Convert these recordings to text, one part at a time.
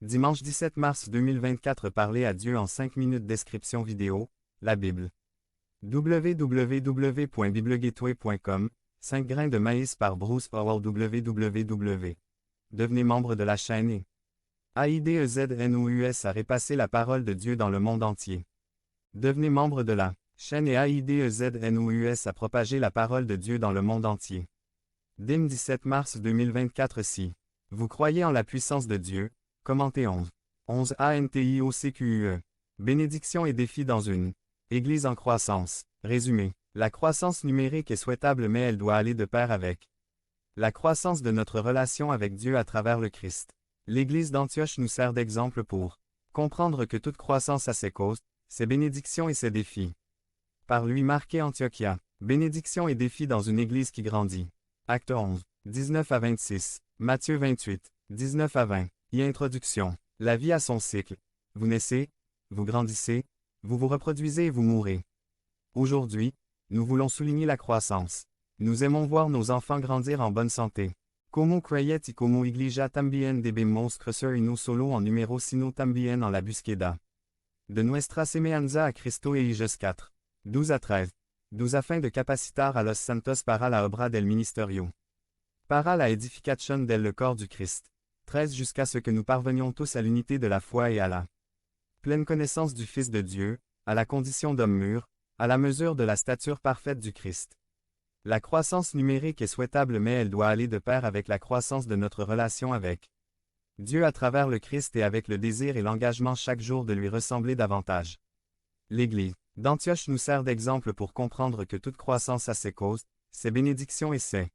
Dimanche 17 mars 2024. Parler à Dieu en 5 minutes. Description vidéo, la Bible. www.biblegateway.com, 5 grains de maïs par Bruce Howell. www. Devenez membre de la chaîne et AIDEZNOUS a repassé la parole de Dieu dans le monde entier. Devenez membre de la chaîne et AIDEZNOUS a propagé la parole de Dieu dans le monde entier. Dim 17 mars 2024. Si vous croyez en la puissance de Dieu, commentez 11 ANTIOCQUE. Bénédiction et défi dans une Église en croissance. Résumé. La croissance numérique est souhaitable mais elle doit aller de pair avec la croissance de notre relation avec Dieu à travers le Christ. L'Église d'Antioche nous sert d'exemple pour comprendre que toute croissance a ses causes, ses bénédictions et ses défis. Par lui marqué Antiochia. Bénédiction et défi dans une Église qui grandit. Acte 11, 19 à 26. Matthieu 28, 19 à 20. Introduction. La vie a son cycle. Vous naissez, vous grandissez, vous vous reproduisez et vous mourrez. Aujourd'hui, nous voulons souligner la croissance. Nous aimons voir nos enfants grandir en bonne santé. Como creyet y como iglesia también debemos crecer y no solo en número sino también en la búsqueda de nuestra semejanza a Cristo et Hechos 4. 12 à 13. 12 afin de capacitar a los santos para la obra del ministerio. Para la edificación del corps du Christ. 13 jusqu'à ce que nous parvenions tous à l'unité de la foi et à la pleine connaissance du Fils de Dieu, à la condition d'homme mûr, à la mesure de la stature parfaite du Christ. La croissance numérique est souhaitable mais elle doit aller de pair avec la croissance de notre relation avec Dieu à travers le Christ et avec le désir et l'engagement chaque jour de lui ressembler davantage. L'Église d'Antioche nous sert d'exemple pour comprendre que toute croissance a ses causes, ses bénédictions et ses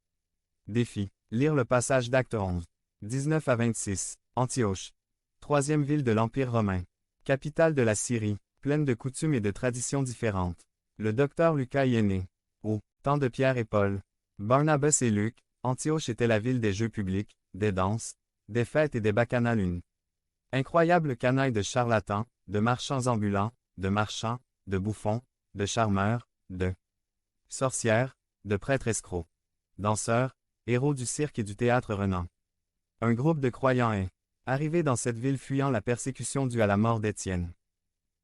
défis. Lire le passage d'Acte 11, 19 à 26. Antioche. Troisième ville de l'Empire romain. Capitale de la Syrie, pleine de coutumes et de traditions différentes. Le docteur Lucas y est né. Au temps de Pierre et Paul, Barnabas et Luc, Antioche était la ville des jeux publics, des danses, des fêtes et des bacchanales. Une incroyable canaille de charlatans, de marchands ambulants, de marchands, de bouffons, de charmeurs, de sorcières, de prêtres escrocs, danseurs, héros du cirque et du théâtre Renan. Un groupe de croyants est arrivé dans cette ville fuyant la persécution due à la mort d'Étienne.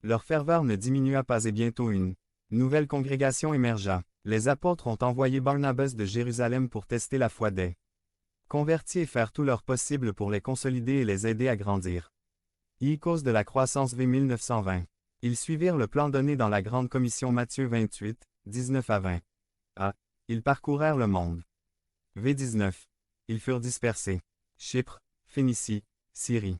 Leur ferveur ne diminua pas et bientôt une nouvelle congrégation émergea. Les apôtres ont envoyé Barnabas de Jérusalem pour tester la foi des convertis et faire tout leur possible pour les consolider et les aider à grandir. Cause de la croissance v 1920. Ils suivirent le plan donné dans la grande commission Matthieu 28, 19 à 20. A. Ils parcourèrent le monde. v 19. Ils furent dispersés. Chypre, Phénicie, Syrie,